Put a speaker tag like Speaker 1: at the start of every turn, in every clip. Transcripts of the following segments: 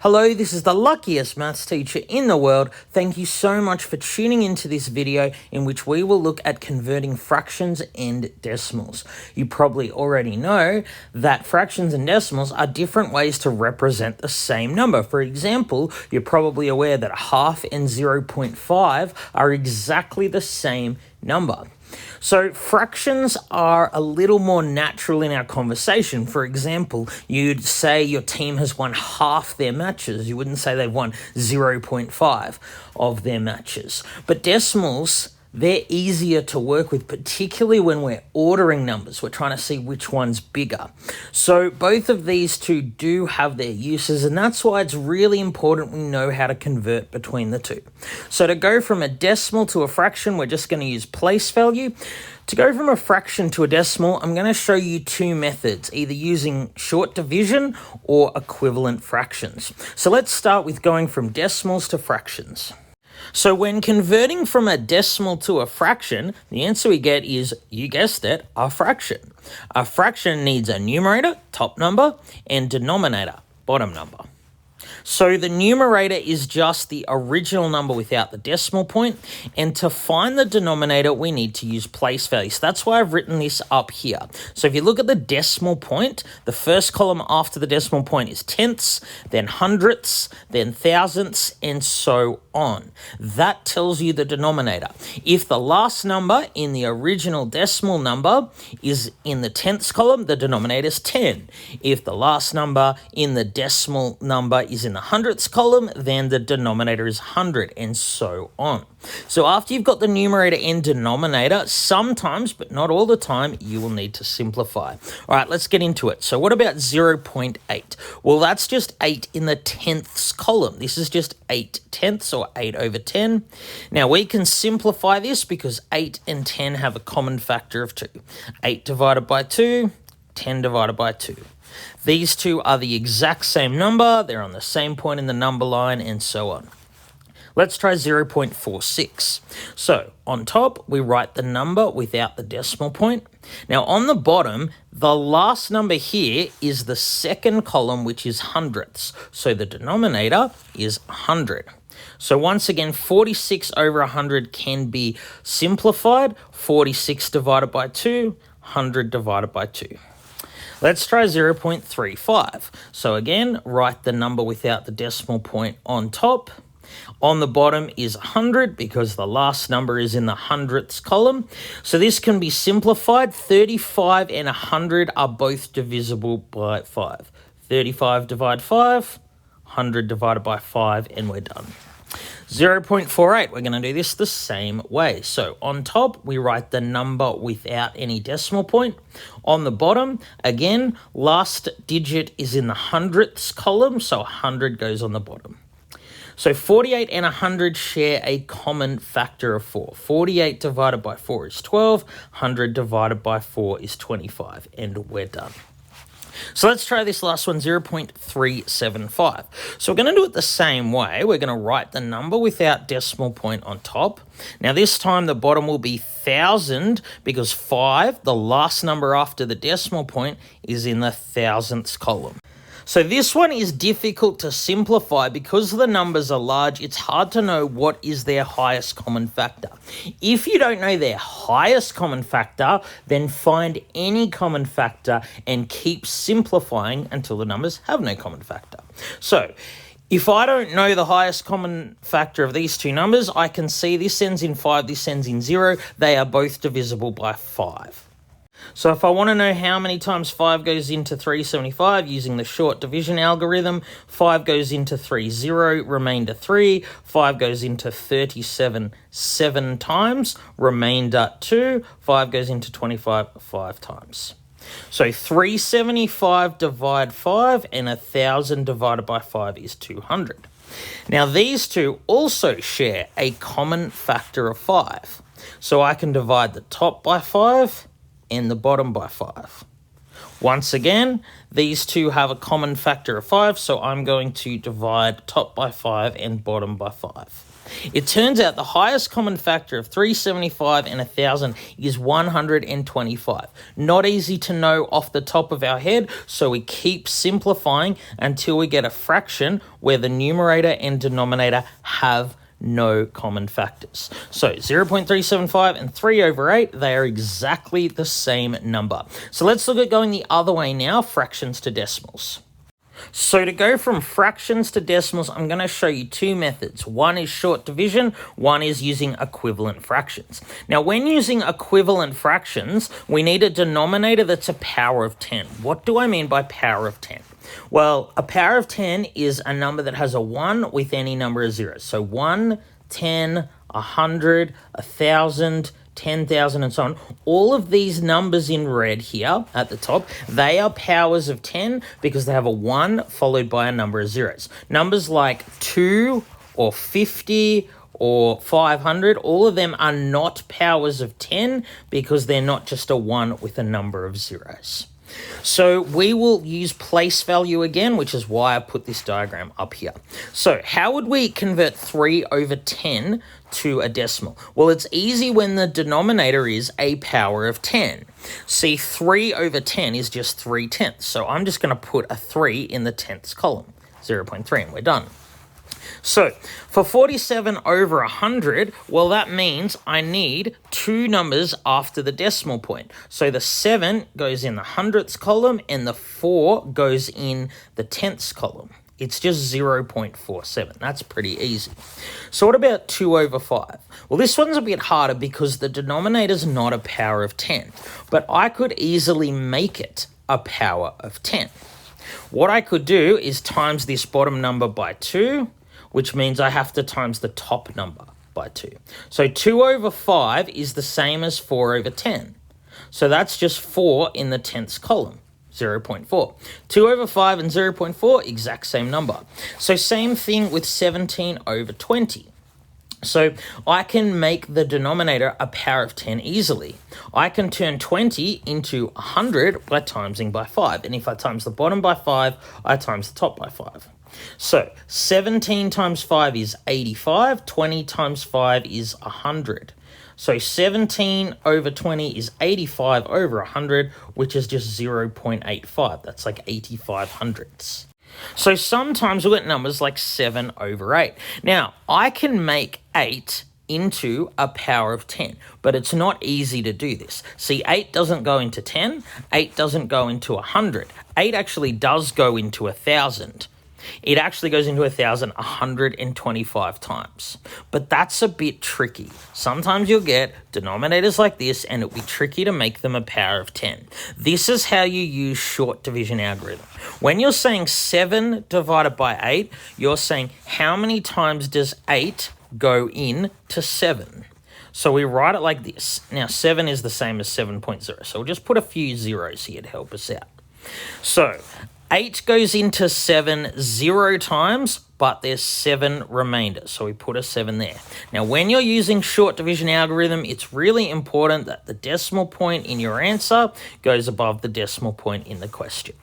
Speaker 1: Hello, this is the luckiest maths teacher in the world. Thank you so much for tuning into this video in which we will look at converting fractions and decimals. You probably already know that fractions and decimals are different ways to represent the same number. For example, you're probably aware that half and 0.5 are exactly the same number. So fractions are a little more natural in our conversation. For example, you'd say your team has won half their matches. You wouldn't say they've won 0.5 of their matches. But decimals, they're easier to work with, particularly when we're ordering numbers. We're trying to see which one's bigger. So both of these two do have their uses, and that's why it's really important we know how to convert between the two. So to go from a decimal to a fraction, we're just going to use place value. To go from a fraction to a decimal, I'm going to show you two methods, either using short division or equivalent fractions. So let's start with going from decimals to fractions. So when converting from a decimal to a fraction, the answer we get is, you guessed it, a fraction. A fraction needs a numerator, top number, and denominator, bottom number. So the numerator is just the original number without the decimal point, and to find the denominator, we need to use place value. So that's why I've written this up here. So if you look at the decimal point, the first column after the decimal point is tenths, then hundredths, then thousandths, and so on. That tells you the denominator. If the last number in the original decimal number is in the tenths column, the denominator is 10. If the last number in the decimal number is in the hundredths column, then the denominator is 100, and so on. So after you've got the numerator and denominator, sometimes, but not all the time, you will need to simplify. All right, let's get into it. So what about 0.8? Well, that's just 8 in the tenths column. This is just 8 tenths, or 8 over 10. Now, we can simplify this because 8 and 10 have a common factor of 2. 8 divided by 2, 10 divided by 2. These two are the exact same number, they're on the same point in the number line, and so on. Let's try 0.46. So on top, we write the number without the decimal point. Now on the bottom, the last number here is the second column, which is hundredths. So the denominator is 100. So once again, 46 over 100 can be simplified. 46 divided by 2, 100 divided by 2. Let's try 0.35. So again, write the number without the decimal point on top. On the bottom is 100 because the last number is in the hundredths column. So this can be simplified. 35 and 100 are both divisible by 5. 35 divided 5, 100 divided by 5, and we're done. 0.48, we're going to do this the same way. So on top, we write the number without any decimal point. On the bottom, again, last digit is in the hundredths column, so 100 goes on the bottom. So 48 and 100 share a common factor of 4. 48 divided by 4 is 12, 100 divided by 4 is 25, and we're done. So let's try this last one, 0.375. So we're going to do it the same way. We're going to write the number without decimal point on top. Now this time the bottom will be 1,000 because 5, the last number after the decimal point, is in the thousandths column. So this one is difficult to simplify because the numbers are large. It's hard to know what is their highest common factor. If you don't know their highest common factor, then find any common factor and keep simplifying until the numbers have no common factor. So if I don't know the highest common factor of these two numbers, I can see this ends in 5, this ends in 0. They are both divisible by 5. So if I want to know how many times 5 goes into 375 using the short division algorithm, 5 goes into 3, 0, remainder 3, 5 goes into 37, 7 times, remainder 2, 5 goes into 25, 5 times. So 375 divide 5 and 1,000 divided by 5 is 200. Now these two also share a common factor of 5. So I can divide the top by 5 and the bottom by 5. Once again, these two have a common factor of 5, so I'm going to divide top by 5 and bottom by 5. It turns out the highest common factor of 375 and 1,000 is 125. Not easy to know off the top of our head, so we keep simplifying until we get a fraction where the numerator and denominator have no common factors. So 0.375 and 3 over 8, they are exactly the same number. So let's look at going the other way now, fractions to decimals. So to go from fractions to decimals, I'm going to show you two methods. One is short division, one is using equivalent fractions. Now, when using equivalent fractions, we need a denominator that's a power of 10. What do I mean by power of 10? Well, a power of 10 is a number that has a 1 with any number of zeros. So 1, 10, 100, 1,000, 10,000 and so on. All of these numbers in red here at the top, they are powers of 10 because they have a 1 followed by a number of zeros. Numbers like 2 or 50 or 500, all of them are not powers of 10 because they're not just a 1 with a number of zeros. So we will use place value again, which is why I put this diagram up here. So how would we convert 3 over 10 to a decimal? Well, it's easy when the denominator is a power of 10. See, 3 over 10 is just 3/10. So I'm just going to put a 3 in the tenths column, 0.3, and we're done. So for 47 over 100, well, that means I need two numbers after the decimal point. So the 7 goes in the hundredths column and the 4 goes in the tenths column. It's just 0.47. That's pretty easy. So what about 2 over 5? Well, this one's a bit harder because the denominator's not a power of 10, but I could easily make it a power of 10. What I could do is times this bottom number by 2, which means I have to times the top number by 2. So 2 over 5 is the same as 4 over 10. So that's just 4 in the tenths column, 0.4. 2 over 5 and 0.4, exact same number. So same thing with 17 over 20. So I can make the denominator a power of 10 easily. I can turn 20 into 100 by timesing by 5. And if I times the bottom by 5, I times the top by 5. So 17 times 5 is 85, 20 times 5 is 100. So 17 over 20 is 85 over 100, which is just 0.85. That's like 85 hundredths. So sometimes we'll get numbers like 7 over 8. Now, I can make 8 into a power of 10, but it's not easy to do this. See, 8 doesn't go into 10, 8 doesn't go into 100. 8 actually does go into 1,000. It actually goes into 1,000 125 times. But that's a bit tricky. Sometimes you'll get denominators like this and it'll be tricky to make them a power of 10. This is how you use short division algorithm. When you're saying 7 divided by 8, you're saying how many times does 8 go in to 7? So we write it like this. Now 7 is the same as 7.0. So we'll just put a few zeros here to help us out. So 8 goes into 7 0 times, but there's 7 remainders, so we put a 7 there. Now, when you're using short division algorithm, it's really important that the decimal point in your answer goes above the decimal point in the question.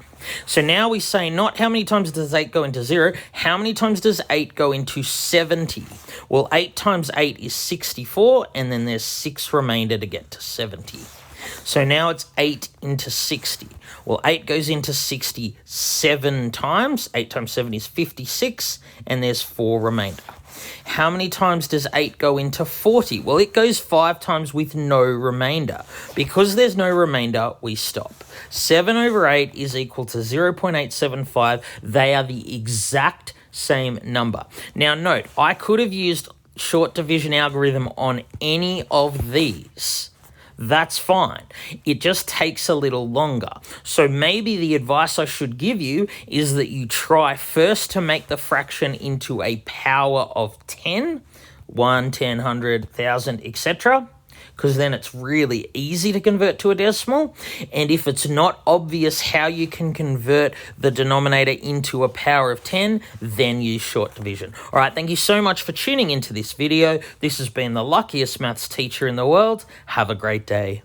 Speaker 1: So now we say not how many times does 8 go into 0, how many times does 8 go into 70? Well, 8 times 8 is 64, and then there's 6 remainder to get to 70. So now it's 8 into 60. Well, 8 goes into 60 7 times. 8 times 7 is 56, and there's 4 remainder. How many times does 8 go into 40? Well, it goes 5 times with no remainder. Because there's no remainder, we stop. 7 over 8 is equal to 0.875. They are the exact same number. Now, note, I could have used short division algorithm on any of these. That's fine. It just takes a little longer. So maybe the advice I should give you is that you try first to make the fraction into a power of 10, 1, 10, 100, 1,000, etc., because then it's really easy to convert to a decimal. And if it's not obvious how you can convert the denominator into a power of 10, then use short division. All right, thank you so much for tuning into this video. This has been the luckiest maths teacher in the world. Have a great day.